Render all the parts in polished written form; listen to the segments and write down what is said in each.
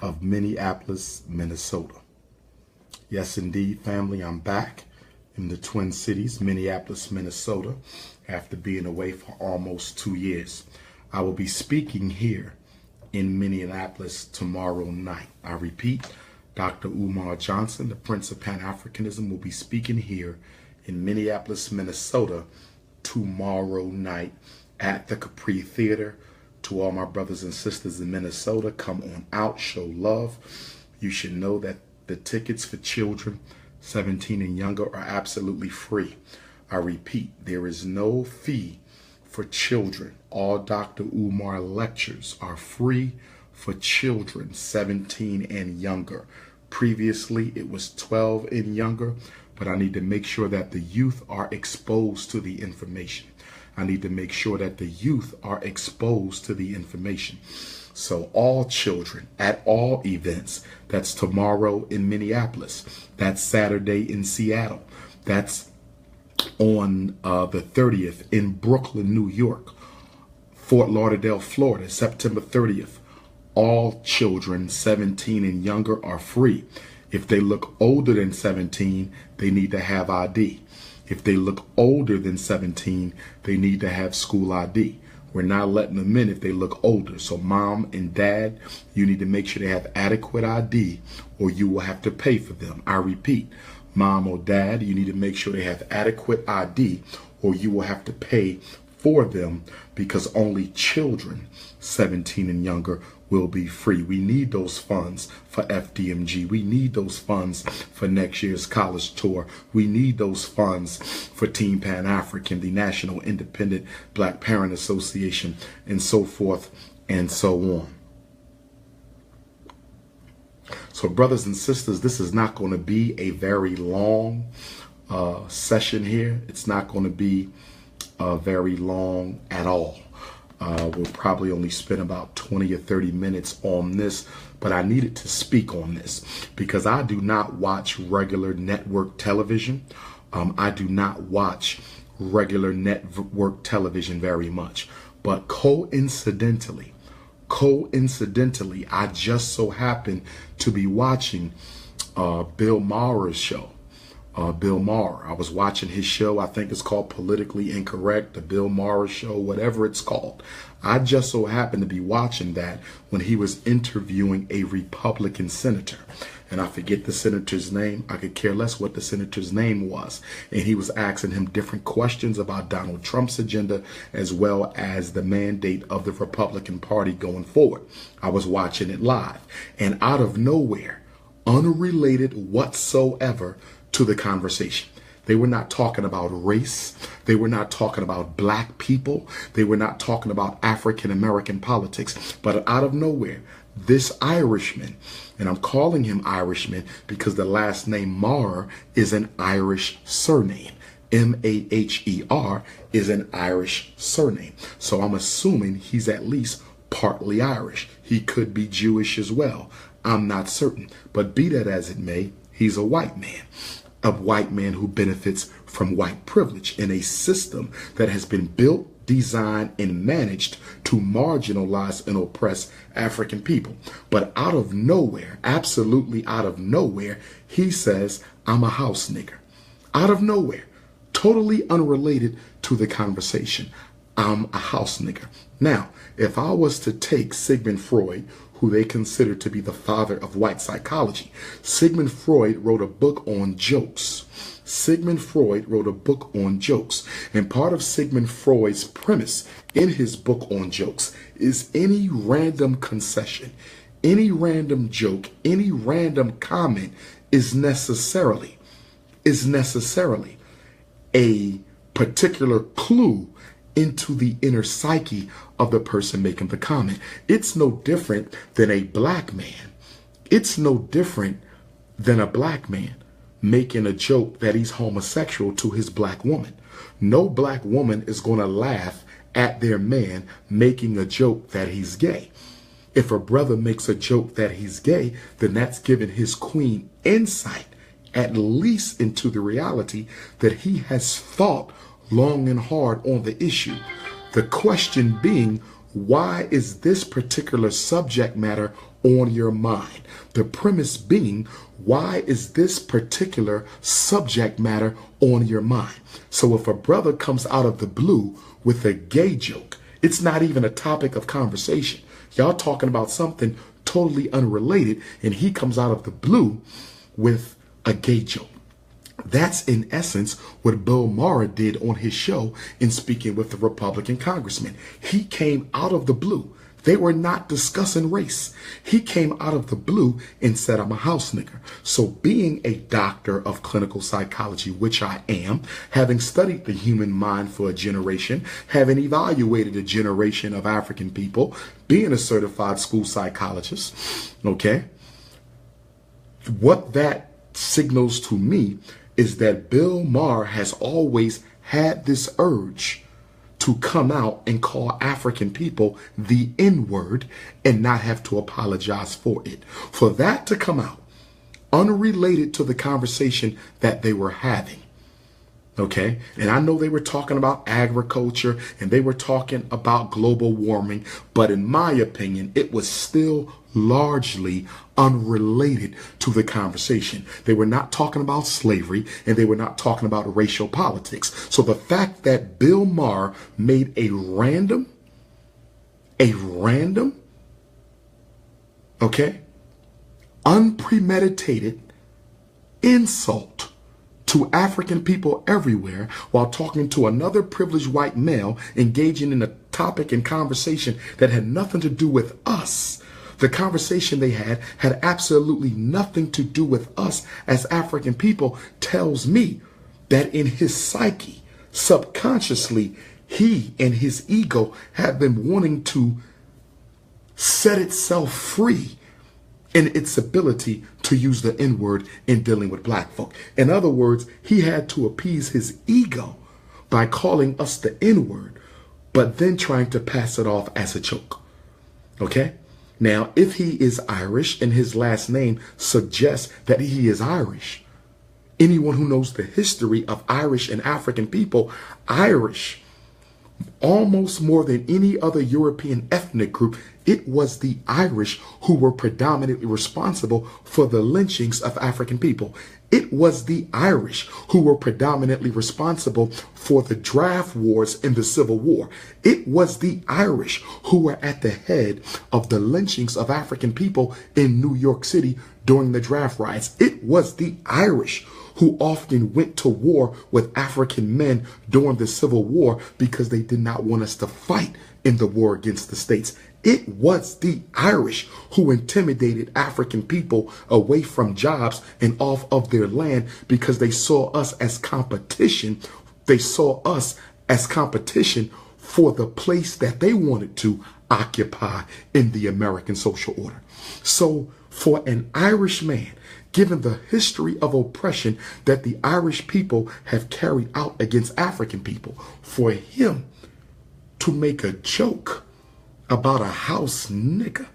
of Minneapolis, Minnesota. Yes, indeed, family, I'm back in the Twin Cities, Minneapolis, Minnesota, after being away for almost 2 years. I will be speaking here in Minneapolis tomorrow night. I repeat, Dr. Umar Johnson, the Prince of Pan-Africanism, will be speaking here in Minneapolis, Minnesota tomorrow night at the Capri Theater. To all my brothers and sisters in Minnesota, come on out, show love. You should know that the tickets for children 17 and younger are absolutely free. I repeat, there is no fee for children. All Dr. Umar lectures are free for children 17 and younger. Previously, it was 12 and younger, but I need to make sure that the youth are exposed to the information. I need to make sure that the youth are exposed to the information. So all children at all events, that's tomorrow in Minneapolis, that's Saturday in Seattle, that's on the 30th in Brooklyn, New York, Fort Lauderdale, Florida, September 30th. All children 17 and younger are free. If they look older than 17, they need to have ID. If they look older than 17, they need to have school ID. We're not letting them in if they look older. So mom and dad, you need to make sure they have adequate ID or you will have to pay for them. I repeat, mom or dad, you need to make sure they have adequate ID or you will have to pay for them, because only children 17 and younger will be free. We need those funds for FDMG. We need those funds for next year's college tour. We need those funds for Team Pan-African, the National Independent Black Parent Association, and so forth and so on. So brothers and sisters, this is not going to be a very long session here. It's not going to be very long at all. We'll probably only spend about 20 or 30 minutes on this, but I needed to speak on this because I do not watch regular network television. I do not watch regular network television very much, but coincidentally, I just so happened to be watching Bill Maher's show. Bill Maher. I was watching his show. I think it's called Politically Incorrect, the Bill Maher show, whatever it's called. I just so happened to be watching that when he was interviewing a Republican senator. And I forget the senator's name. I could care less what the senator's name was. And he was asking him different questions about Donald Trump's agenda as well as the mandate of the Republican Party going forward. I was watching it live. And out of nowhere, unrelated whatsoever to the conversation, they were not talking about race. They were not talking about black people. They were not talking about African American politics. But out of nowhere, this Irishman, and I'm calling him Irishman because the last name Maher is an Irish surname. M-A-H-E-R is an Irish surname. So I'm assuming he's at least partly Irish. He could be Jewish as well. I'm not certain. But be that as it may, he's a white man. A white man who benefits from white privilege in a system that has been built, designed, and managed to marginalize and oppress African people. But out of nowhere, absolutely out of nowhere, he says, I'm a house nigger. Out of nowhere, totally unrelated to the conversation. I'm a house nigger. Now, if I was to take Sigmund Freud, who they consider to be the father of white psychology, Sigmund Freud wrote a book on jokes. Sigmund Freud wrote a book on jokes. And part of Sigmund Freud's premise in his book on jokes is any random concession, any random joke, any random comment is necessarily a particular clue into the inner psyche of the person making the comment. It's no different than a black man. It's no different than a black man making a joke that he's homosexual to his black woman. No black woman is going to laugh at their man making a joke that he's gay. If a brother makes a joke that he's gay, then that's giving his queen insight, at least into the reality that he has thought long and hard on the issue. The question being, why is this particular subject matter on your mind. The premise being, why is this particular subject matter on your mind? So if a brother comes out of the blue with a gay joke, it's not even a topic of conversation. Y'all talking about something totally unrelated, and he comes out of the blue with a gay joke. That's in essence what Bill Maher did on his show in speaking with the Republican congressman. He came out of the blue. They were not discussing race. He came out of the blue and said, I'm a house nigger. So being a doctor of clinical psychology, which I am, having studied the human mind for a generation, having evaluated a generation of African people, being a certified school psychologist, okay, what that signals to me is that Bill Maher has always had this urge to come out and call African people the N-word and not have to apologize for it. For that to come out unrelated to the conversation that they were having. Okay, and I know they were talking about agriculture and they were talking about global warming, but in my opinion, it was still largely unrelated to the conversation. They were not talking about slavery and they were not talking about racial politics. So the fact that Bill Maher made a random, okay, unpremeditated insult to African people everywhere while talking to another privileged white male engaging in a topic and conversation that had nothing to do with us. The conversation they had absolutely nothing to do with us as African people tells me that in his psyche, subconsciously, he and his ego have been wanting to set itself free in its ability to use the N-word in dealing with black folk. In other words, he had to appease his ego by calling us the N-word, but then trying to pass it off as a joke. Okay? Now, if he is Irish and his last name suggests that he is Irish, anyone who knows the history of Irish and African people, Irish, almost more than any other European ethnic group, it was the Irish who were predominantly responsible for the lynchings of African people. It was the Irish who were predominantly responsible for the draft wars in the Civil War. It was the Irish who were at the head of the lynchings of African people in New York City during the draft riots. It was the Irish who often went to war with African men during the Civil War because they did not want us to fight in the war against the states. It was the Irish who intimidated African people away from jobs and off of their land because they saw us as competition. They saw us as competition for the place that they wanted to occupy in the American social order. So for an Irish man, given the history of oppression that the Irish people have carried out against African people, for him to make a joke about a house nigga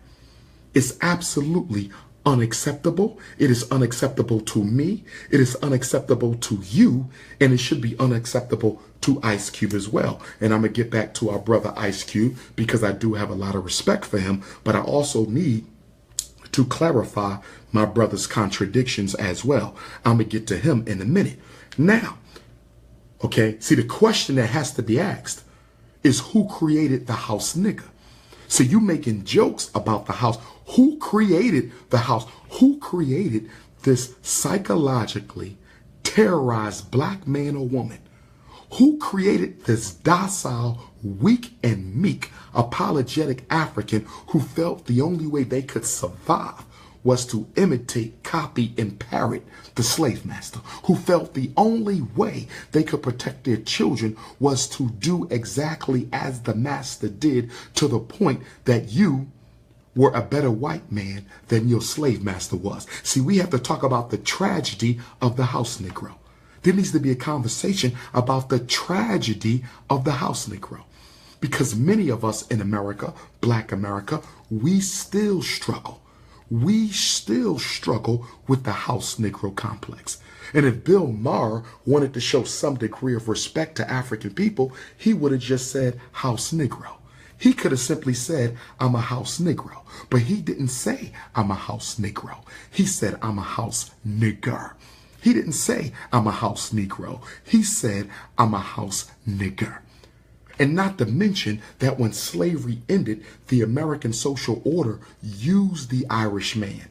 is absolutely unacceptable. It is unacceptable to me. It is unacceptable to you. And it should be unacceptable to Ice Cube as well. And I'm going to get back to our brother Ice Cube because I do have a lot of respect for him, but I also need to clarify my brother's contradictions as well. I'm going to get to him in a minute. Now, okay, see, the question that has to be asked is who created the house nigga? So you making jokes about the house. Who created the house? Who created this psychologically terrorized black man or woman? Who created this docile, weak and meek, apologetic African who felt the only way they could survive was to imitate, copy, and parrot the slave master, who felt the only way they could protect their children was to do exactly as the master did, to the point that you were a better white man than your slave master was. See, we have to talk about the tragedy of the house Negro. There needs to be a conversation about the tragedy of the house Negro. Because many of us in America, Black America, we still struggle. We still struggle with the house Negro complex. And if Bill Maher wanted to show some degree of respect to African people, he would have just said house Negro. He could have simply said, I'm a house Negro. But he didn't say, I'm a house Negro. He said, I'm a house nigger. He didn't say, I'm a house Negro. He said, I'm a house nigger. And not to mention that when slavery ended, the American social order used the Irish man.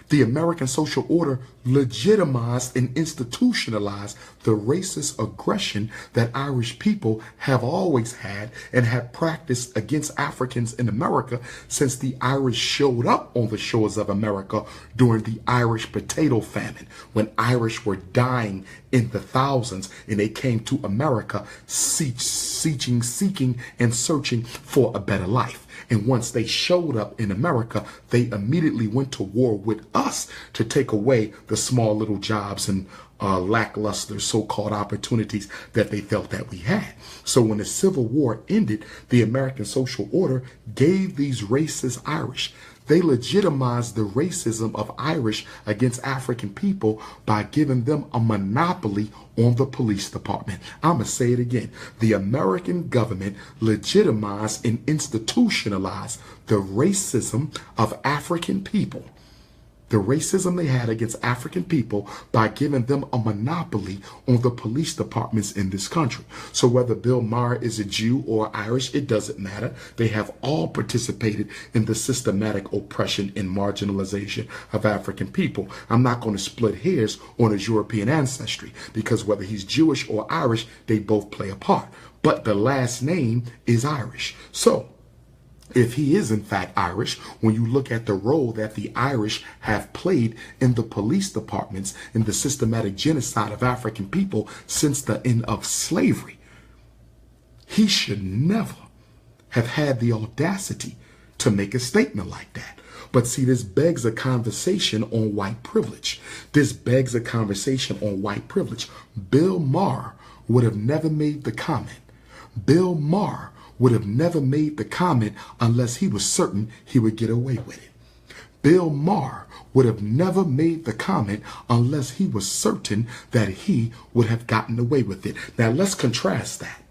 The American social order legitimized and institutionalized the racist aggression that Irish people have always had and have practiced against Africans in America since the Irish showed up on the shores of America during the Irish potato famine, when Irish were dying in the thousands and they came to America seeking and searching for a better life. And once they showed up in America, they immediately went to war with us to take away the small little jobs and lackluster so-called opportunities that they felt that we had. So when the Civil War ended, the American social order gave these racist Irish. They legitimized the racism of Irish against African people by giving them a monopoly on the police department. I'm going to say it again. The American government legitimized and institutionalized the racism of African people. The racism they had against African people by giving them a monopoly on the police departments in this country. So whether Bill Maher is a Jew or Irish, it doesn't matter. They have all participated in the systematic oppression and marginalization of African people. I'm not going to split hairs on his European ancestry, because whether he's Jewish or Irish, they both play a part. But the last name is Irish. So if he is in fact Irish, when you look at the role that the Irish have played in the police departments in the systematic genocide of African people since the end of slavery, he should never have had the audacity to make a statement like that. But see, this begs a conversation on white privilege. This begs a conversation on white privilege. Bill Maher would have never made the comment. Bill Maher would have never made the comment unless he was certain he would get away with it. Bill Maher would have never made the comment unless he was certain that he would have gotten away with it. Now let's contrast that.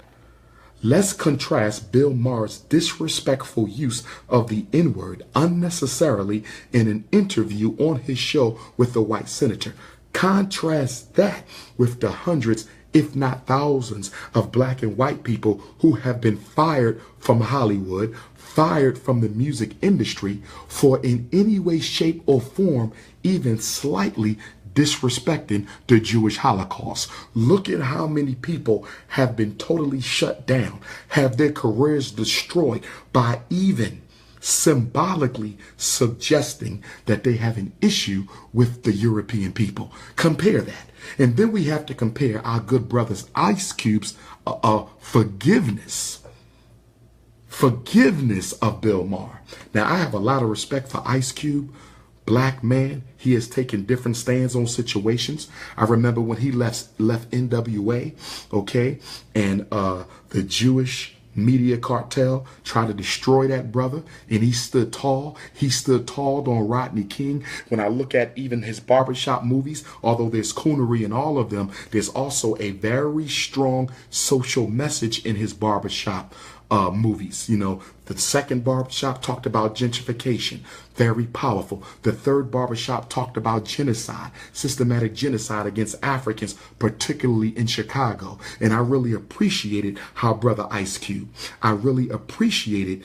Let's contrast Bill Maher's disrespectful use of the N-word unnecessarily in an interview on his show with the white senator. Contrast that with the hundreds, if not thousands, of black and white people who have been fired from Hollywood, fired from the music industry for in any way, shape, or form even slightly disrespecting the Jewish Holocaust. Look at how many people have been totally shut down, have their careers destroyed by even symbolically suggesting that they have an issue with the European people. Compare that. And then we have to compare our good brother's Ice Cube's forgiveness of Bill Maher. Now, I have a lot of respect for Ice Cube. Black man, he has taken different stands on situations. I remember when he left NWA, okay, and the Jewish media cartel tried to destroy that brother, and he stood tall. He stood tall on Rodney King. When I look at even his barbershop movies, although there's coonery in all of them, there's also a very strong social message in his barbershop movies. You know, the second barbershop talked about gentrification, very powerful. The third barbershop talked about genocide, systematic genocide against Africans, particularly in Chicago. And I really appreciated how Brother Ice Cube, I really appreciated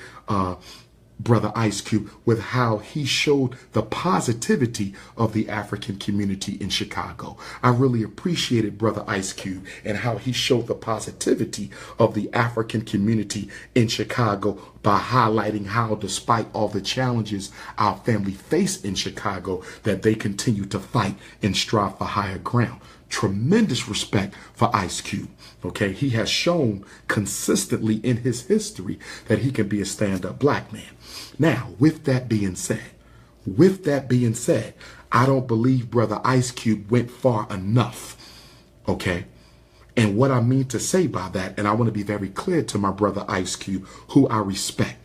Brother Ice Cube with how he showed the positivity of the African community in Chicago. I really appreciated Brother Ice Cube and how he showed the positivity of the African community in Chicago by highlighting how, despite all the challenges our family face in Chicago, that they continue to fight and strive for higher ground. Tremendous respect for Ice Cube. Okay, he has shown consistently in his history that he can be a stand-up black man. Now, with that being said, I don't believe Brother Ice Cube went far enough. Okay, and what I mean to say by that, and I want to be very clear to my brother Ice Cube, who I respect,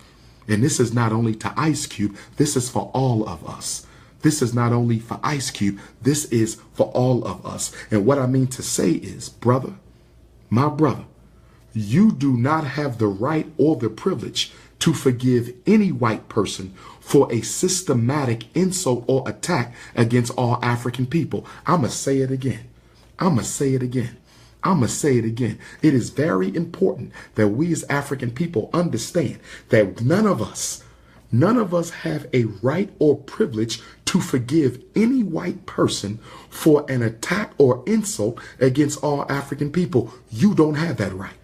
and this is not only to Ice Cube, this is for all of us. This is not only for Ice Cube, this is for all of us. And what I mean to say is, brother, my brother, You do not have the right or the privilege to forgive any white person for a systematic insult or attack against all African people. I'm going to say it again. I'm going to say it again. I'm going to say it again. It is very important that we as African people understand that none of us have a right or privilege to forgive any white person for an attack or insult against all African people. You don't have that right.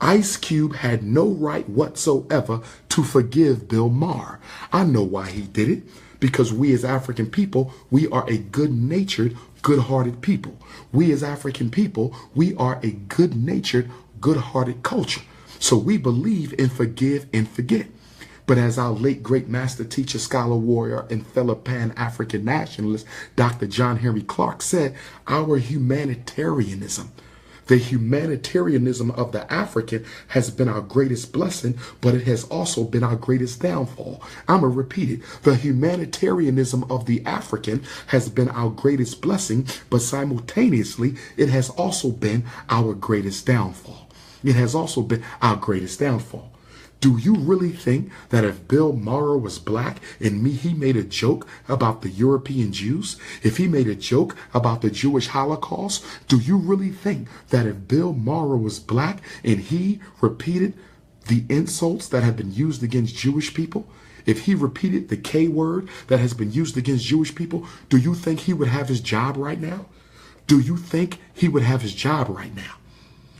Ice Cube had no right whatsoever to forgive Bill Maher. I know why he did it. Because we as African people, we are a good-natured, good-hearted people. We as African people, we are a good-natured, good-hearted culture. So we believe in forgive and forget. But as our late great master teacher, scholar, warrior, and fellow Pan-African nationalist, Dr. John Henry Clark said, our humanitarianism, the humanitarianism of the African has been our greatest blessing, but it has also been our greatest downfall. I'm going to repeat it. The humanitarianism of the African has been our greatest blessing, but simultaneously, it has also been our greatest downfall. It has also been our greatest downfall. Do you really think that if Bill Maher was black and he made a joke about the European Jews, if he made a joke about the Jewish Holocaust, do you really think that if Bill Maher was black and he repeated the insults that have been used against Jewish people, if he repeated the K word that has been used against Jewish people, do you think he would have his job right now? Do you think he would have his job right now?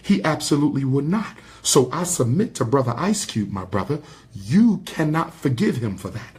He absolutely would not. So I submit to Brother Ice Cube, my brother, you cannot forgive him for that.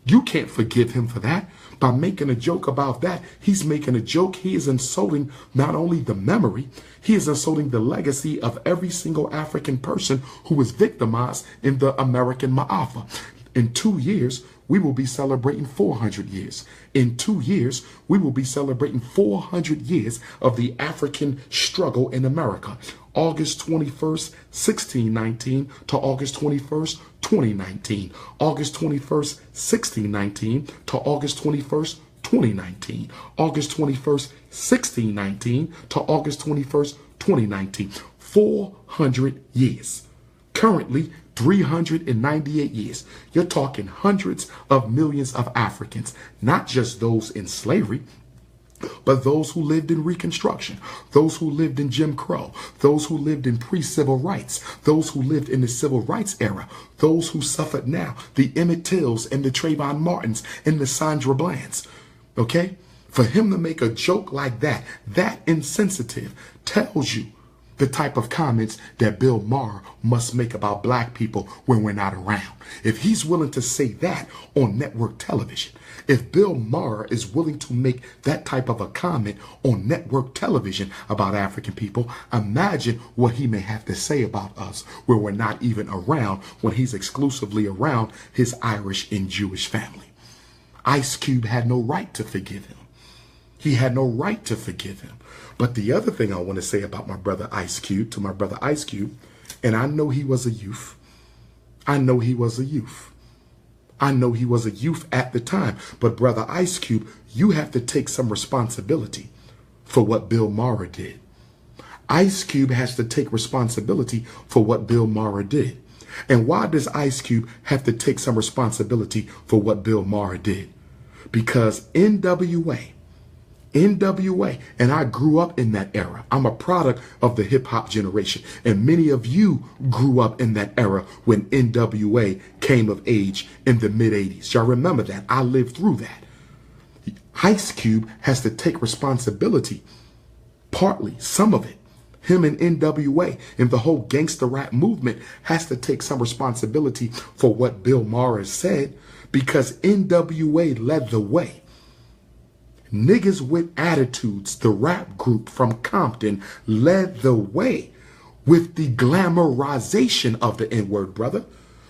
You can't forgive him for that. By making a joke about that, he's making a joke. He is insulting not only the memory, he is insulting the legacy of every single African person who was victimized in the American Maafa. In 2 years, we will be celebrating 400 years. In 2 years, we will be celebrating 400 years of the African struggle in America. August 21st, 1619 to August 21st, 2019. August 21st, 1619 to August 21st, 2019. August 21st, 1619 to August 21st, 2019. 400 years. Currently, 398 years. You're talking hundreds of millions of Africans, not just those in slavery, but those who lived in Reconstruction, those who lived in Jim Crow, those who lived in pre-civil rights, those who lived in the civil rights era, those who suffered now, the Emmett Tills and the Trayvon Martins and the Sandra Blands. Okay? For him to make a joke like that, that insensitive, tells you the type of comments that Bill Maher must make about black people when we're not around. If he's willing to say that on network television, if Bill Maher is willing to make that type of a comment on network television about African people, imagine what he may have to say about us where we're not even around, when he's exclusively around his Irish and Jewish family. Ice Cube had no right to forgive him. He had no right to forgive him. But the other thing I want to say about my brother Ice Cube, to my brother Ice Cube, and I know he was a youth. I know he was a youth. I know he was a youth at the time. But brother Ice Cube, you have to take some responsibility for what Bill Maher did. Ice Cube has to take responsibility for what Bill Maher did. And why does Ice Cube have to take some responsibility for what Bill Maher did? Because NWA, and I grew up in that era. I'm a product of the hip hop generation. And many of you grew up in that era when NWA came of age in the mid 80s. Y'all remember that. I lived through that. Ice Cube has to take responsibility, partly, some of it. Him and NWA and the whole gangster rap movement has to take some responsibility for what Bill Maher said, because NWA led the way. Niggas with Attitudes, the rap group from Compton, led the way with the glamorization of the N-word, brother.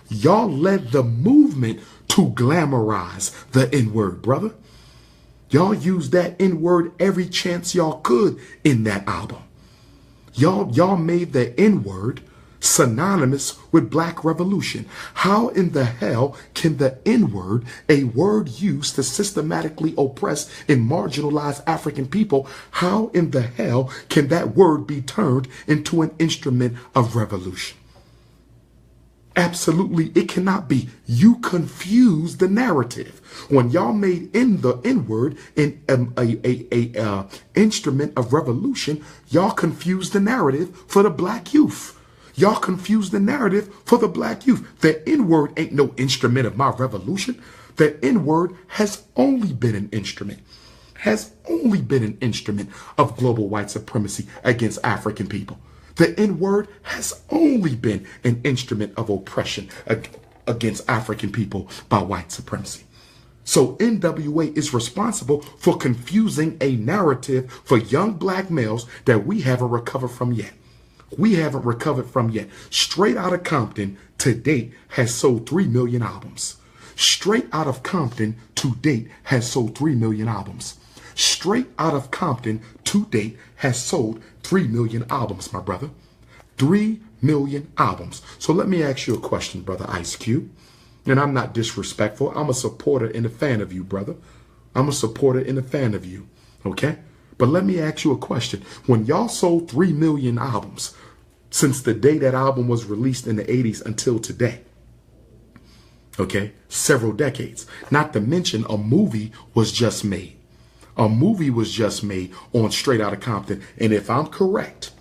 Y'all led the movement to glamorize the N-word, brother. Y'all used that N-word every chance y'all could in that album. Y'all made the N-word synonymous with Black Revolution. How in the hell can the N-word, a word used to systematically oppress and marginalize African people, how in the hell can that word be turned into an instrument of revolution? Absolutely, it cannot be. You confuse the narrative. When y'all made in the N-word in a instrument of revolution, y'all confused the narrative for the Black youth. Y'all confused the narrative for the Black youth. The N-word ain't no instrument of my revolution. The N-word has only been an instrument, of global white supremacy against African people. The N-word has only been an instrument of oppression against African people by white supremacy. So NWA is responsible for confusing a narrative for young Black males that we haven't recovered from yet. Straight Outta Compton to date has sold 3 million albums. Straight Outta Compton to date has sold 3 million albums. Straight Outta Compton to date has sold 3 million albums, my brother. 3 million albums. So let me ask you a question, brother Ice Cube. And I'm not disrespectful. I'm a supporter and a fan of you, brother. I'm a supporter and a fan of you. Okay? But let me ask you a question. When y'all sold 3 million albums since the day that album was released in the 80s until today, okay, several decades, not to mention a movie was just made. A movie was just made on Straight Outta Compton. And if I'm correct,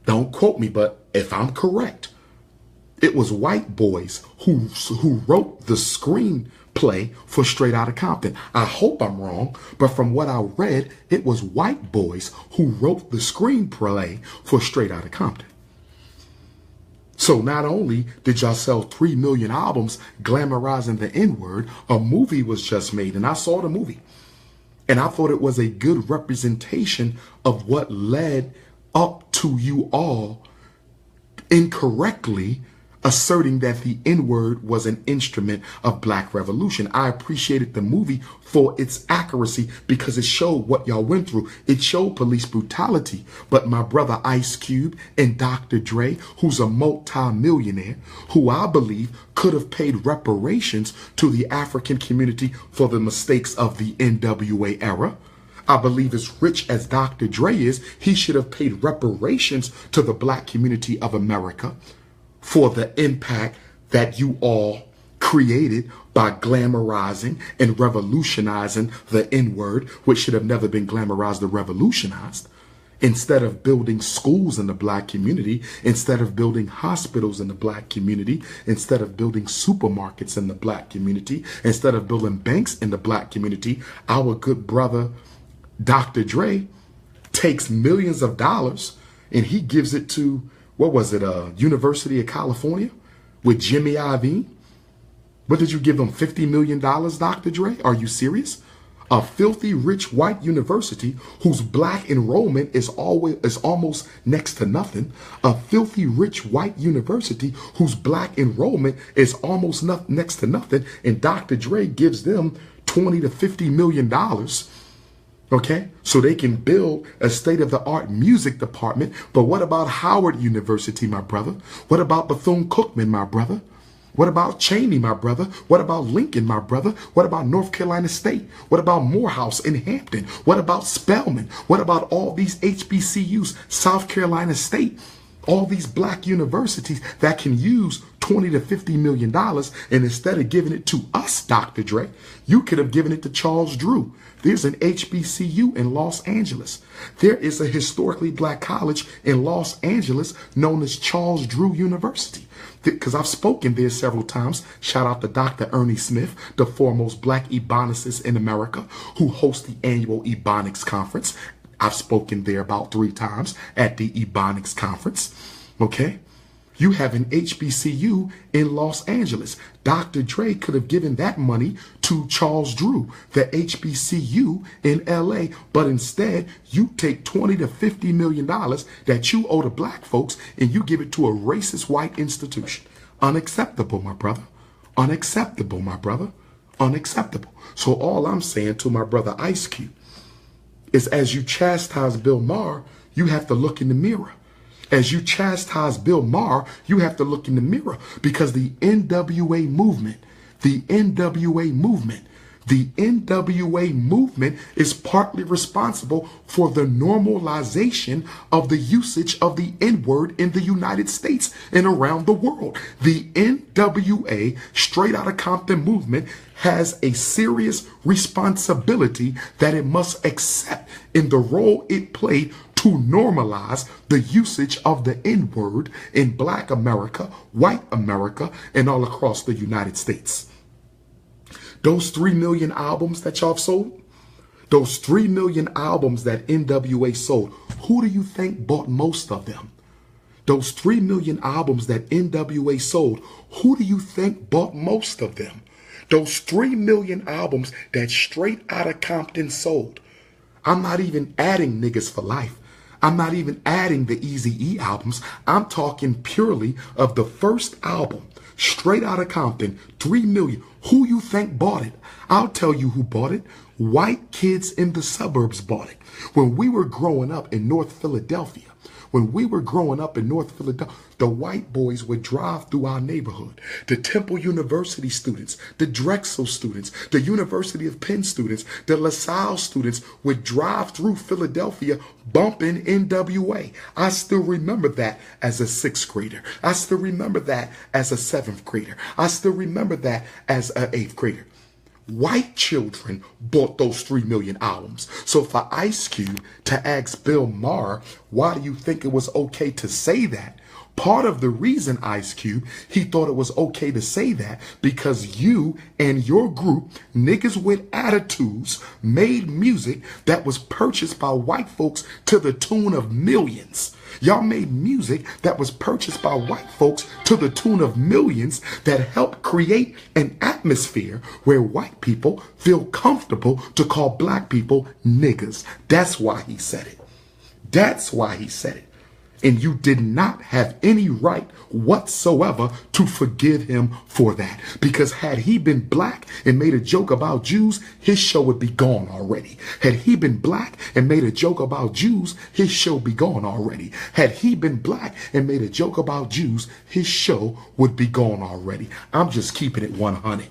don't quote me, but if I'm correct, it was white boys who wrote the screenplay for Straight Outta Compton. I hope I'm wrong, but from what I read, it was white boys who wrote the screenplay for Straight Outta Compton. So not only did y'all sell 3 million albums glamorizing the N-word, a movie was just made, and I saw the movie. And I thought it was a good representation of what led up to you all incorrectly asserting that the N-word was an instrument of Black revolution. I appreciated the movie for its accuracy because it showed what y'all went through. It showed police brutality. But my brother Ice Cube and Dr. Dre, who's a multi-millionaire, who I believe could have paid reparations to the African community for the mistakes of the NWA era. I believe as rich as Dr. Dre is, he should have paid reparations to the Black community of America for the impact that you all created by glamorizing and revolutionizing the N-word, which should have never been glamorized or revolutionized. Instead of building schools in the Black community, instead of building hospitals in the Black community, instead of building supermarkets in the Black community, instead of building banks in the Black community, our good brother Dr. Dre takes millions of dollars and he gives it to, what was it, University of California with Jimmy Iovine? What did you give them, $50 million, Dr. Dre? Are you serious? A filthy rich white university whose Black enrollment is almost next to nothing. A filthy rich white university whose Black enrollment is almost next to nothing. And Dr. Dre gives them $20 to $50 million. Okay, so they can build a state-of-the-art music department. But what about Howard University, my brother? What about Bethune-Cookman, my brother? What about Cheney, my brother? What about Lincoln, my brother? What about North Carolina State? What about Morehouse in Hampton? What about Spelman? What about all these HBCUs, South Carolina State? All these Black universities that can use $20 to $50 million, and instead of giving it to us, Dr. Dre, you could have given it to Charles Drew. There's an HBCU in Los Angeles. There is a historically Black college in Los Angeles known as Charles Drew University. Because I've spoken there several times. Shout out to Dr. Ernie Smith, the foremost Black Ebonicist in America, who hosts the annual Ebonics Conference. I've spoken there about 3 times at the Ebonics Conference. Okay? You have an HBCU in Los Angeles. Dr. Dre could have given that money to Charles Drew, the HBCU in LA. But instead, you take $20 to $50 million that you owe to Black folks and you give it to a racist white institution. Unacceptable, my brother. Unacceptable, my brother. Unacceptable. So all I'm saying to my brother Ice Cube is, as you chastise Bill Maher, you have to look in the mirror. As you chastise Bill Maher, you have to look in the mirror, because the NWA movement, the NWA movement, the NWA movement is partly responsible for the normalization of the usage of the N-word in the United States and around the world. The NWA, Straight Outta Compton movement, has a serious responsibility that it must accept in the role it played to normalize the usage of the N-word in Black America, white America, and all across the United States. Those 3 million albums that y'all sold, those 3 million albums that NWA sold, who do you think bought most of them? Those 3 million albums that NWA sold, who do you think bought most of them? Those 3 million albums that Straight Outta Compton sold. I'm not even adding Niggas for Life. I'm not even adding the Eazy-E albums. I'm talking purely of the first album, Straight Outta Compton, 3 million. Who you think bought it? I'll tell you who bought it. White kids in the suburbs bought it. When we were growing up in North Philadelphia, the white boys would drive through our neighborhood. The Temple University students, the Drexel students, the University of Penn students, the LaSalle students would drive through Philadelphia bumping NWA. I still remember that as a 6th grader. I still remember that as a 7th grader. I still remember that as an 8th grader. White children bought those 3 million albums. So for Ice Cube to ask Bill Maher, why do you think it was okay to say that? Part of the reason, Ice Cube, he thought it was okay to say that because you and your group, Niggas with Attitudes, made music that was purchased by white folks to the tune of millions. Y'all made music that was purchased by white folks to the tune of millions that helped create an atmosphere where white people feel comfortable to call black people niggas. That's why he said it. That's why he said it. And you did not have any right whatsoever to forgive him for that. Because had he been black and made a joke about Jews, his show would be gone already. Had he been black and made a joke about Jews, his show would be gone already. Had he been black and made a joke about Jews, his show would be gone already. I'm just keeping it 100.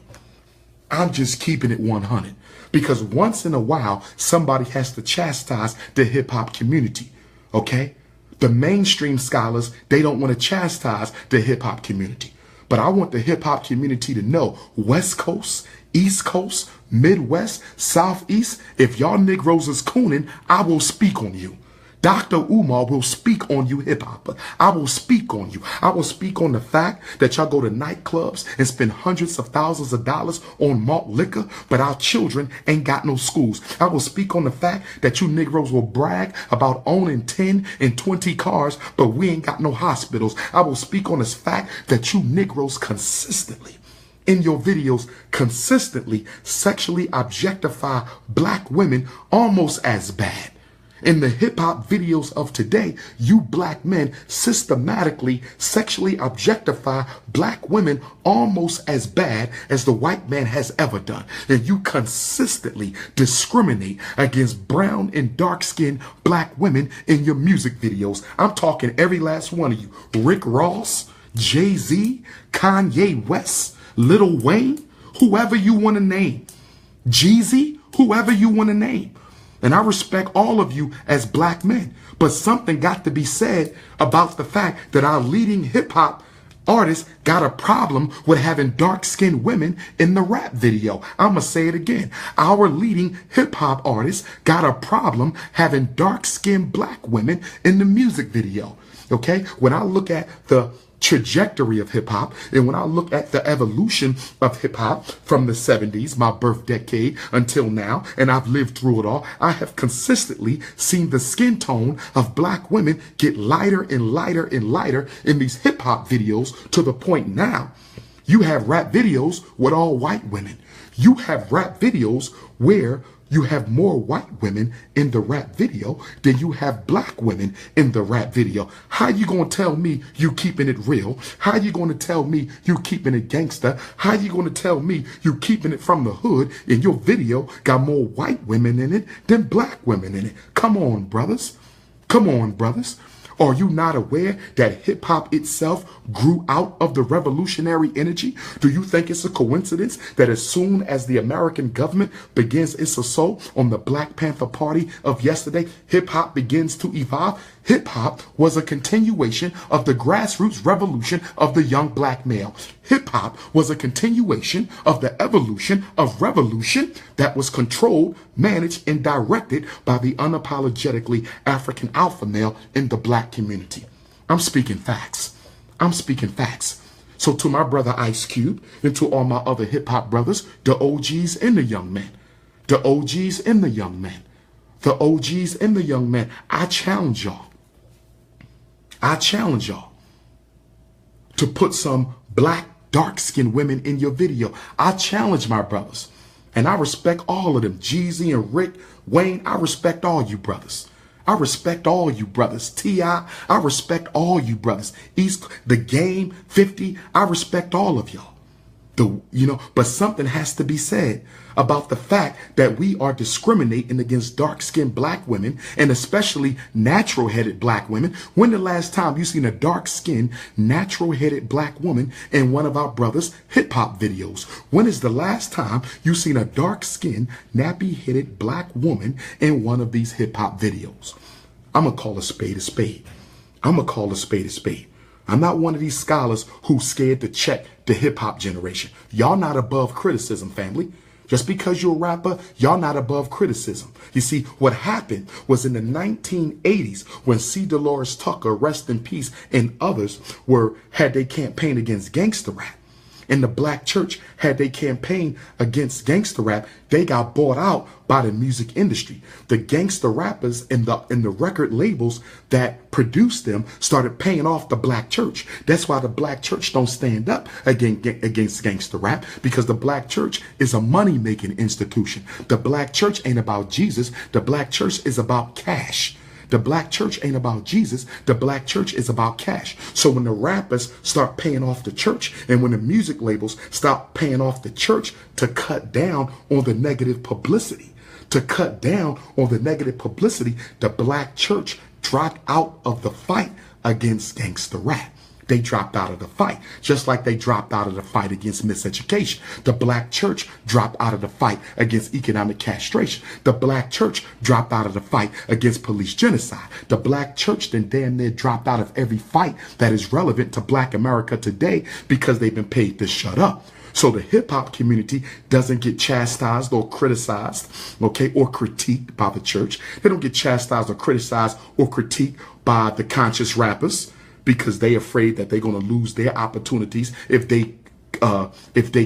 I'm just keeping it 100. Because once in a while, somebody has to chastise the hip-hop community. Okay? The mainstream scholars, they don't want to chastise the hip-hop community. But I want the hip-hop community to know, West Coast, East Coast, Midwest, Southeast, if y'all Negroes is cooning, I will speak on you. Dr. Umar will speak on you, hip-hopper. I will speak on you. I will speak on the fact that y'all go to nightclubs and spend hundreds of thousands of dollars on malt liquor, but our children ain't got no schools. I will speak on the fact that you Negroes will brag about owning 10 and 20 cars, but we ain't got no hospitals. I will speak on this fact that you Negroes consistently, in your videos, consistently sexually objectify black women almost as bad. In the hip-hop videos of today, you black men systematically sexually objectify black women almost as bad as the white man has ever done. And you consistently discriminate against brown and dark-skinned black women in your music videos. I'm talking every last one of you. Rick Ross, Jay-Z, Kanye West, Lil Wayne, whoever you want to name. Jeezy, whoever you want to name. And I respect all of you as black men. But something got to be said about the fact that our leading hip-hop artists got a problem with having dark-skinned women in the rap video. I'm going to say it again. Our leading hip-hop artists got a problem having dark-skinned black women in the music video. Okay? When I look at the trajectory of hip-hop, and when I look at the evolution of hip-hop from the 70s, my birth decade, until now, and I've lived through it all, I have consistently seen the skin tone of black women get lighter and lighter and lighter in these hip-hop videos, to the point now you have rap videos with all white women. You have rap videos where you have more white women in the rap video than you have black women in the rap video. How you gonna tell me you keeping it real? How you gonna tell me you keeping it gangster? How you gonna tell me you keeping it from the hood and your video got more white women in it than black women in it? Come on, brothers. Come on, brothers. Are you not aware that hip hop itself grew out of the revolutionary energy? Do you think it's a coincidence that as soon as the American government begins its assault on the Black Panther Party of yesterday, hip hop begins to evolve? Hip hop was a continuation of the grassroots revolution of the young black male. Hip hop was a continuation of the evolution of revolution that was controlled, managed, and directed by the unapologetically African alpha male in the black community. I'm speaking facts. I'm speaking facts. So to my brother Ice Cube and to all my other hip hop brothers, the OGs and the young men, the OGs and the young men, the OGs and the young men, I challenge y'all. I challenge y'all to put some black, dark-skinned women in your video. I challenge my brothers. And I respect all of them. Jeezy and Rick, Wayne, I respect all you brothers. I respect all you brothers. T.I., I respect all you brothers. The Game, 50, I respect all of y'all. But something has to be said about the fact that we are discriminating against dark-skinned black women, and especially natural-headed black women. When the last time you seen a dark-skinned, natural-headed black woman in one of our brothers' hip-hop videos? When is the last time you seen a dark-skinned, nappy-headed black woman in one of these hip-hop videos? I'm going to call a spade a spade. I'm going to call a spade a spade. I'm not one of these scholars who's scared to check the hip-hop generation. Y'all not above criticism, family. Just because you're a rapper, y'all not above criticism. You see, what happened was in the 1980s when C. Dolores Tucker, rest in peace, and others had their campaign against gangster rap. And the black church had their campaign against gangster rap. They got bought out by the music industry. The gangster rappers and the record labels that produced them started paying off the black church. That's why the black church don't stand up against gangster rap, because the black church is a money-making institution. The black church ain't about Jesus. The black church is about cash. The black church ain't about Jesus. The black church is about cash. So when the rappers start paying off the church, and when the music labels stop paying off the church to cut down on the negative publicity, the black church dropped out of the fight against gangster rap. They dropped out of the fight, just like they dropped out of the fight against miseducation. The black church dropped out of the fight against economic castration. The black church dropped out of the fight against police genocide. The black church then damn near dropped out of every fight that is relevant to black America today because they've been paid to shut up. So the hip-hop community doesn't get chastised or criticized, okay, or critiqued by the church. They don't get chastised or criticized or critiqued by the conscious rappers, because they afraid that they're going to lose their opportunities if they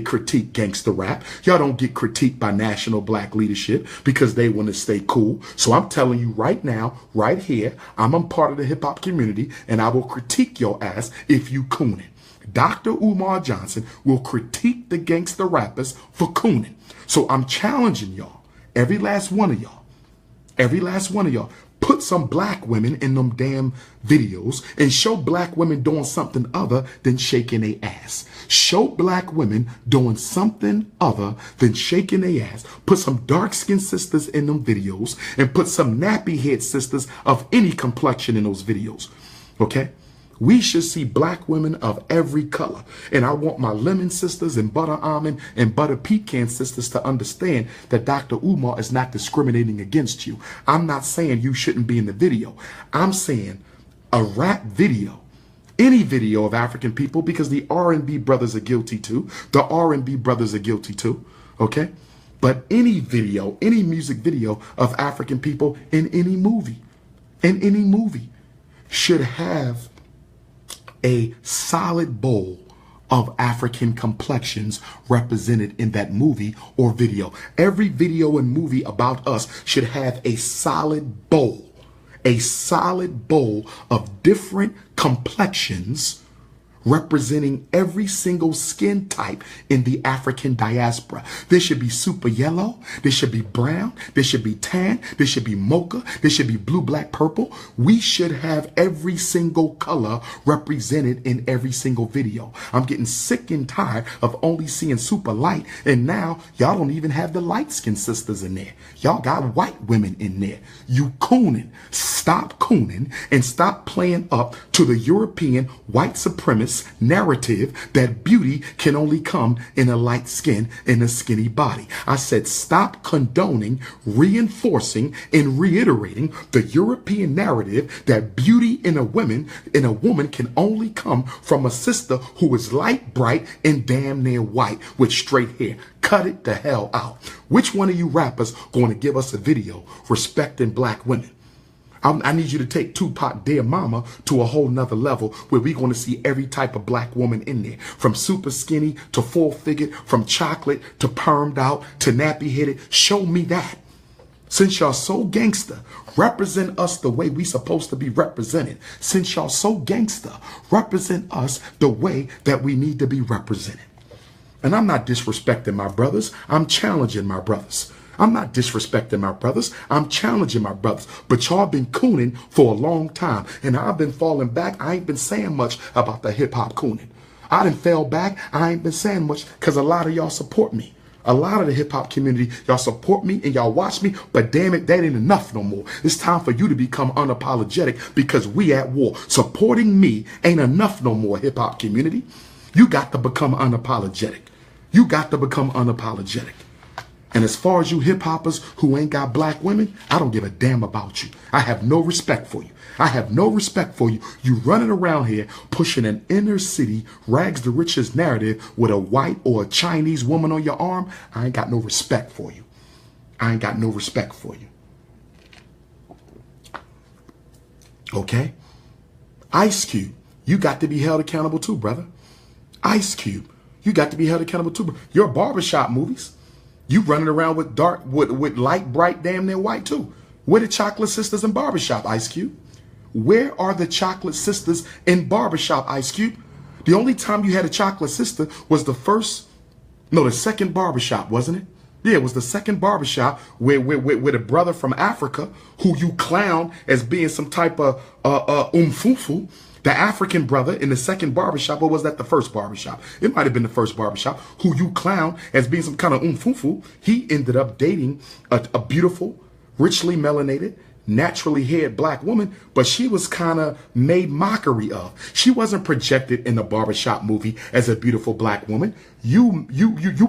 critique gangster rap. Y'all don't get critiqued by national black leadership because they want to stay cool. So I'm telling you right now, right here, I'm a part of the hip hop community, and I will critique your ass if you cooning. Dr. Umar Johnson will critique the gangster rappers for cooning. So I'm challenging y'all, every last one of y'all, put some black women in them damn videos and show black women doing something other than shaking their ass. Show black women doing something other than shaking their ass. Put some dark-skinned sisters in them videos and put some nappy-head sisters of any complexion in those videos. Okay? We should see black women of every color. And I want my lemon sisters and butter almond and butter pecan sisters to understand that Dr. Umar is not discriminating against you. I'm not saying you shouldn't be in the video. I'm saying a rap video, any video of African people, because the R&B brothers are guilty too. The R&B brothers are guilty too. Okay? But any video, any music video of African people in any movie, should have a solid bowl of African complexions represented in that movie or video. Every video and movie about us should have a solid bowl of different complexions representing every single skin type in the African diaspora. There should be super yellow, there should be brown, there should be tan, there should be mocha, there should be blue, black, purple. We should have every single color represented in every single video. I'm getting sick and tired of only seeing super light, and now y'all don't even have the light-skinned sisters in there. Y'all got white women in there. You cooning. Stop cooning and stop playing up to the European white supremacist narrative that beauty can only come in a light skin and a skinny body. I said stop condoning, reinforcing, and reiterating the European narrative that beauty in a woman can only come from a sister who is light, bright, and damn near white with straight hair. Cut it the hell out. Which one of you rappers going to give us a video respecting black women? I need you to take Tupac, Dear Mama, to a whole nother level where we're going to see every type of black woman in there. From super skinny to full-figured, from chocolate to permed out to nappy-headed. Show me that. Since y'all so gangster, represent us the way we supposed to be represented. Since y'all so gangster, represent us the way that we need to be represented. And I'm not disrespecting my brothers. I'm challenging my brothers. I'm not disrespecting my brothers. I'm challenging my brothers. But y'all been cooning for a long time. And I've been falling back. I ain't been saying much about the hip-hop cooning. I done fell back. I ain't been saying much because a lot of y'all support me. A lot of the hip-hop community, y'all support me and y'all watch me. But damn it, that ain't enough no more. It's time for you to become unapologetic because we at war. Supporting me ain't enough no more, hip-hop community. You got to become unapologetic. You got to become unapologetic. And as far as you hip-hoppers who ain't got black women, I don't give a damn about you. I have no respect for you. I have no respect for you. You running around here pushing an inner city rags to riches narrative with a white or a Chinese woman on your arm. I ain't got no respect for you. I ain't got no respect for you. Okay? Ice Cube, you got to be held accountable too, brother. Ice Cube, you got to be held accountable too. Your barbershop movies. You running around with dark, with light, bright, damn near white too. Where the chocolate sisters in barbershop, Ice Cube? Where are the chocolate sisters in barbershop, Ice Cube? The only time you had a chocolate sister was the second barbershop, wasn't it? Yeah, it was the second barbershop where a brother from Africa who you clown as being some type of umfufu. The African brother in the second barbershop, or was that the first barbershop? It might have been the first barbershop, who you clown as being some kind of umfufu. He ended up dating a beautiful, richly melanated, naturally haired black woman, but she was kind of made mockery of. She wasn't projected in the barbershop movie as a beautiful black woman. You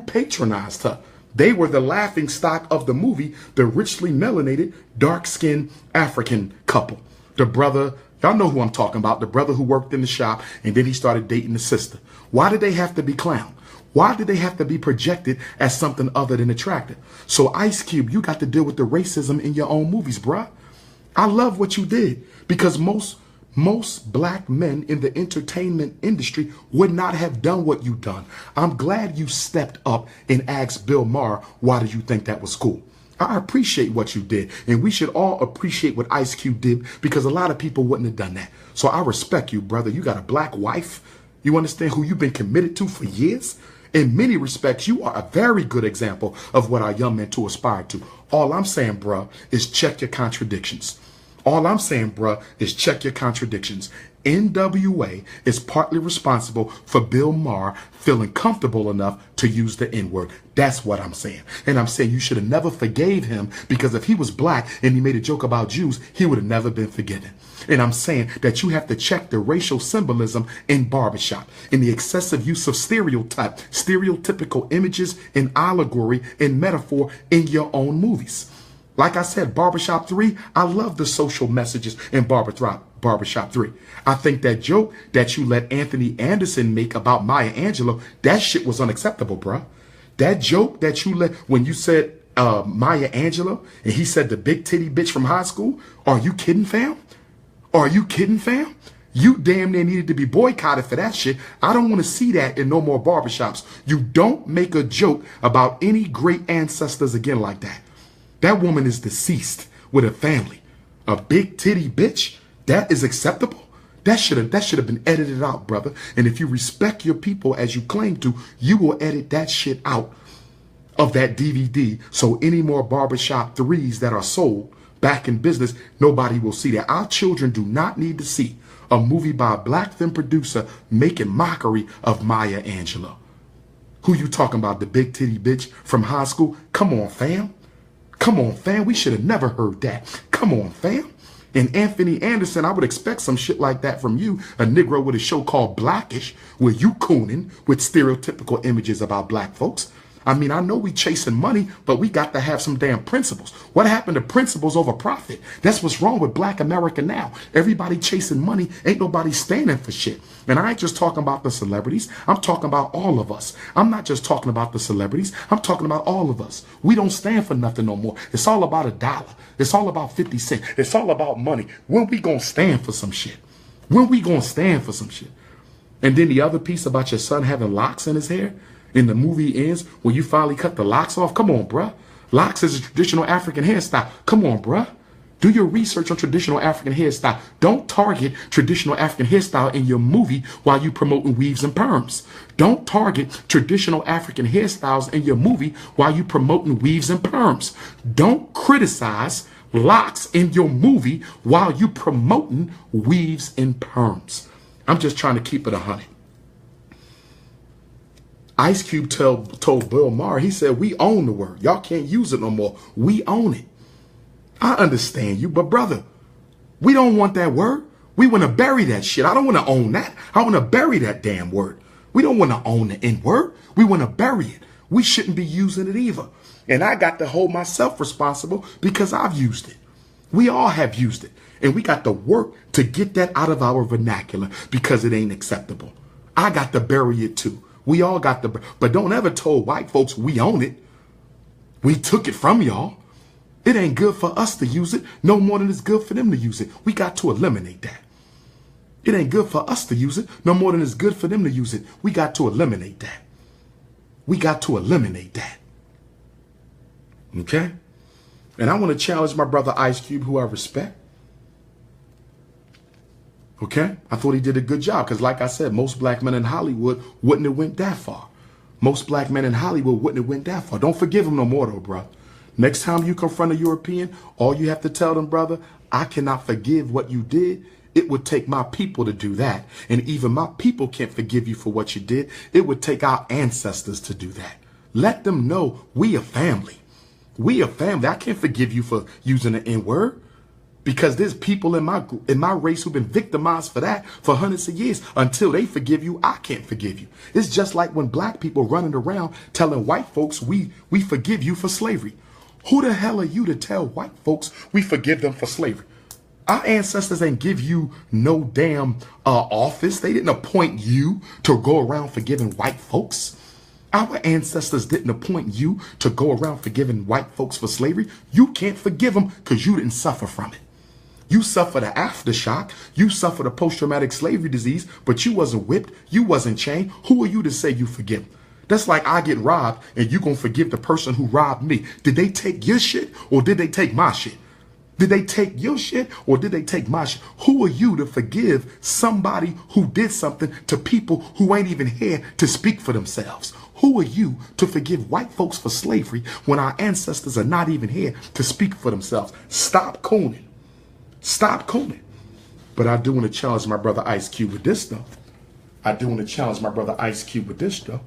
patronized her. They were the laughing stock of the movie, the richly melanated, dark-skinned African couple. The brother, y'all know who I'm talking about, the brother who worked in the shop and then he started dating the sister. Why did they have to be clowned? Why did they have to be projected as something other than attractive? So Ice Cube, you got to deal with the racism in your own movies, bruh. I love what you did because most black men in the entertainment industry would not have done what you done. I'm glad you stepped up and asked Bill Maher, why did you think that was cool? I appreciate what you did, and we should all appreciate what Ice Cube did because a lot of people wouldn't have done that. So I respect you, brother. You got a black wife. You understand who you've been committed to for years? In many respects, you are a very good example of what our young men to aspire to. All I'm saying, bruh, is check your contradictions. All I'm saying, bruh, is check your contradictions. NWA is partly responsible for Bill Maher feeling comfortable enough to use the N-word. That's what I'm saying. And I'm saying you should have never forgave him because if he was black and he made a joke about Jews, he would have never been forgiven. And I'm saying that you have to check the racial symbolism in barbershop, in the excessive use of stereotypical images and allegory and metaphor in your own movies. Like I said, Barbershop 3, I love the social messages in Barbershop 3. I think that joke that you let Anthony Anderson make about Maya Angelou, that shit was unacceptable, bruh. That joke that you let when you said Maya Angelou and he said the big titty bitch from high school, are you kidding, fam? Are you kidding, fam? You damn near needed to be boycotted for that shit. I don't want to see that in no more barbershops. You don't make a joke about any great ancestors again like that. That woman is deceased with a family. A big titty bitch, that is acceptable? That should have been edited out, brother. And if you respect your people as you claim to, you will edit that shit out of that DVD. So any more barbershop threes that are sold back in business, nobody will see that. Our children do not need to see a movie by a black film producer making mockery of Maya Angelou. Who you talking about? The big titty bitch from high school? Come on, fam. Come on, fam. We should have never heard that. Come on, fam. And Anthony Anderson, I would expect some shit like that from you, a Negro with a show called Blackish, where you cooning with stereotypical images about black folks. I mean, I know we chasing money, but we got to have some damn principles. What happened to principles over profit? That's what's wrong with black America now. Everybody chasing money, ain't nobody standing for shit. And I ain't just talking about the celebrities. I'm talking about all of us. I'm not just talking about the celebrities. I'm talking about all of us. We don't stand for nothing no more. It's all about $1. It's all about 50 cents. It's all about money. When we gonna stand for some shit? When we gonna stand for some shit? And then the other piece about your son having locks in his hair, in the movie ends when you finally cut the locks off. Come on, bruh. Locks is a traditional African hairstyle. Come on, bruh. Do your research on traditional African hairstyle. Don't target traditional African hairstyle in your movie while you promoting weaves and perms. Don't target traditional African hairstyles in your movie while you promoting weaves and perms. Don't criticize locks in your movie while you promoting weaves and perms. I'm just trying to keep it 100. Ice Cube told Bill Maher, he said, we own the word. Y'all can't use it no more. We own it. I understand you, but brother, we don't want that word. We want to bury that shit. I don't want to own that. I want to bury that damn word. We don't want to own the N-word. We want to bury it. We shouldn't be using it either. And I got to hold myself responsible because I've used it. We all have used it. And we got to work to get that out of our vernacular because it ain't acceptable. I got to bury it too. We all got the, but don't ever tell white folks we own it. We took it from y'all. It ain't good for us to use it no more than it's good for them to use it. We got to eliminate that. It ain't good for us to use it no more than it's good for them to use it. We got to eliminate that. We got to eliminate that. Okay? And I want to challenge my brother Ice Cube, who I respect. Okay? I thought he did a good job because, like I said, most black men in Hollywood wouldn't have went that far. Most black men in Hollywood wouldn't have went that far. Don't forgive him no more, though, bro. Next time you confront a European, all you have to tell them, brother, I cannot forgive what you did. It would take my people to do that. And even my people can't forgive you for what you did. It would take our ancestors to do that. Let them know we a family. We a family. I can't forgive you for using the N-word. Because there's people in my race who've been victimized for that for hundreds of years. Until they forgive you, I can't forgive you. It's just like when black people running around telling white folks we forgive you for slavery. Who the hell are you to tell white folks we forgive them for slavery? Our ancestors ain't give you no damn office. They didn't appoint you to go around forgiving white folks. Our ancestors didn't appoint you to go around forgiving white folks for slavery. You can't forgive them because you didn't suffer from it. You suffered the aftershock. You suffered a post-traumatic slavery disease, but you wasn't whipped. You wasn't chained. Who are you to say you forgive? That's like I get robbed and you gonna forgive the person who robbed me. Did they take your shit or did they take my shit? Did they take your shit or did they take my shit? Who are you to forgive somebody who did something to people who ain't even here to speak for themselves? Who are you to forgive white folks for slavery when our ancestors are not even here to speak for themselves? Stop cooning. Stop cooning. But I do want to challenge my brother Ice Cube with this stuff. I do want to challenge my brother Ice Cube with this stuff.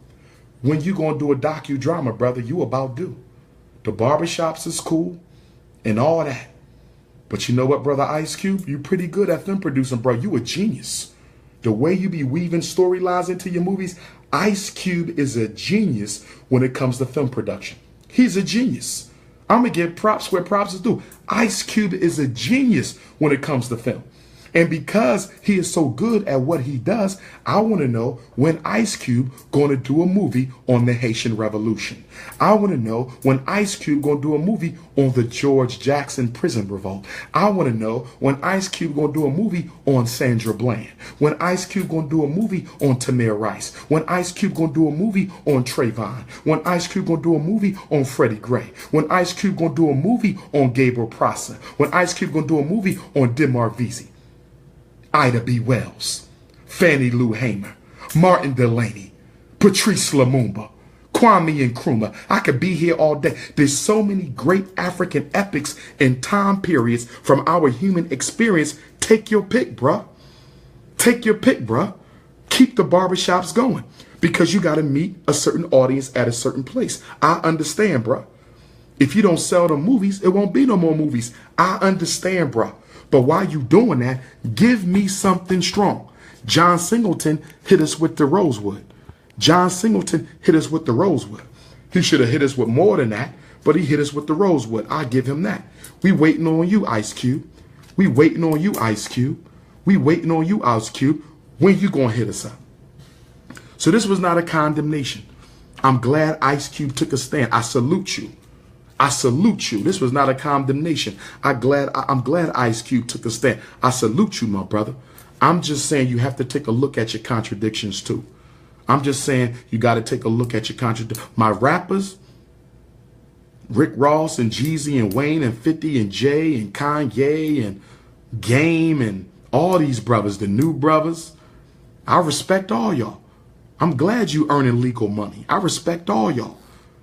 When you going to do a docudrama, brother, you about due. The barbershops is cool and all that. But you know what, brother Ice Cube? You pretty good at film producing, bro. You a genius. The way you be weaving storylines into your movies, Ice Cube is a genius when it comes to film production. He's a genius. I'm going to give props where props is due. Ice Cube is a genius when it comes to film. And because he is so good at what he does, I want to know when Ice Cube going to do a movie on the Haitian Revolution. I want to know when Ice Cube going to do a movie on the George Jackson prison revolt. I want to know when Ice Cube going to do a movie on Sandra Bland. When Ice Cube going to do a movie on Tamir Rice. When Ice Cube going to do a movie on Trayvon. When Ice Cube going to do a movie on Freddie Gray. When Ice Cube going to do a movie on Gabriel Prosser. When Ice Cube going to do a movie on Demar Vesey. Ida B. Wells, Fannie Lou Hamer, Martin Delaney, Patrice Lumumba, Kwame Nkrumah. I could be here all day. There's so many great African epics and time periods from our human experience. Take your pick, bruh. Take your pick, bruh. Keep the barbershops going because you got to meet a certain audience at a certain place. I understand, bruh. If you don't sell the movies, it won't be no more movies. I understand, bruh. But while you doing that, give me something strong. John Singleton hit us with the Rosewood. John Singleton hit us with the Rosewood. He should have hit us with more than that, but he hit us with the Rosewood. I give him that. We waiting on you, Ice Cube. We waiting on you, Ice Cube. We waiting on you, Ice Cube. When you gonna hit us up? So this was not a condemnation. I'm glad Ice Cube took a stand. I salute you. I salute you. This was not a condemnation. I'm glad Ice Cube took a stand. I salute you, my brother. I'm just saying you have to take a look at your contradictions too. I'm just saying you got to take a look at your contradictions. My rappers, Rick Ross and Jeezy and Wayne and 50 and Jay and Kanye and Game and all these brothers, the new brothers, I respect all y'all. I'm glad you earning legal money. I respect all y'all.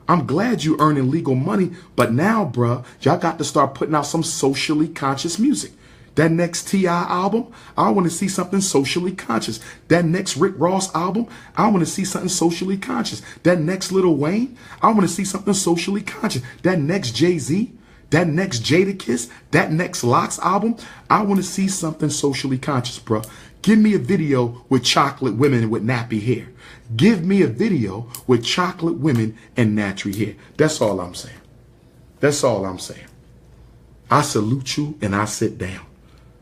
I'm glad you earning legal money, but now, bruh, y'all got to start putting out some socially conscious music. That next T.I. album, I want to see something socially conscious. That next Rick Ross album, I want to see something socially conscious. That next Lil Wayne, I want to see something socially conscious. That next Jay-Z, that next Jadakiss, that next Lox album, I want to see something socially conscious, bruh. Give me a video with chocolate women with nappy hair. Give me a video with chocolate women and nappy hair. That's all I'm saying. That's all I'm saying. I salute you and I sit down.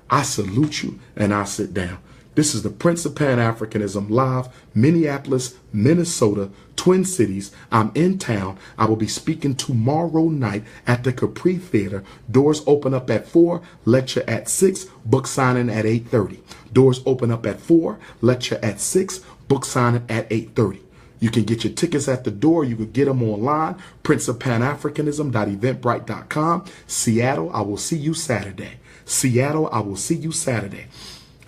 I salute you and I sit down. This is the Prince of Pan-Africanism live, Minneapolis, Minnesota, Twin Cities. I'm in town. I will be speaking tomorrow night at the Capri Theater. Doors open up at 4, lecture at 6, book signing at 8:30. Doors open up at 4, lecture at 6, book signing at 8:30. You can get your tickets at the door. You can get them online. princeofpanafricanism.eventbrite.com. Seattle, I will see you Saturday. Seattle, I will see you Saturday.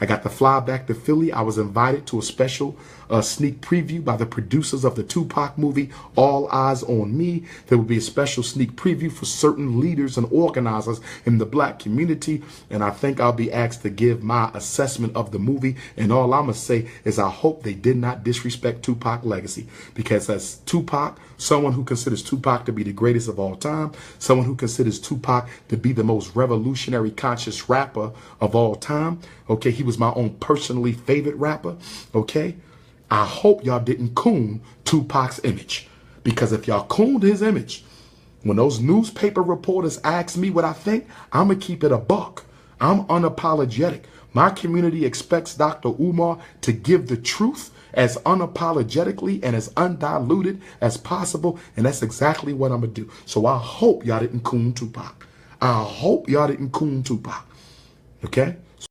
I got to fly back to Philly. I was invited to a special sneak preview by the producers of the Tupac movie, All Eyes on Me. There will be a special sneak preview for certain leaders and organizers in the black community. And I think I'll be asked to give my assessment of the movie. And all I'm going to say is I hope they did not disrespect Tupac's legacy. Because as Tupac, someone who considers Tupac to be the greatest of all time, someone who considers Tupac to be the most revolutionary conscious rapper of all time, okay, he was my own personally favorite rapper, okay? I hope y'all didn't coon Tupac's image. Because if y'all cooned his image, when those newspaper reporters ask me what I think, I'm going to keep it a buck. I'm unapologetic. My community expects Dr. Umar to give the truth as unapologetically and as undiluted as possible. And that's exactly what I'm going to do. So I hope y'all didn't coon Tupac. I hope y'all didn't coon Tupac. Okay?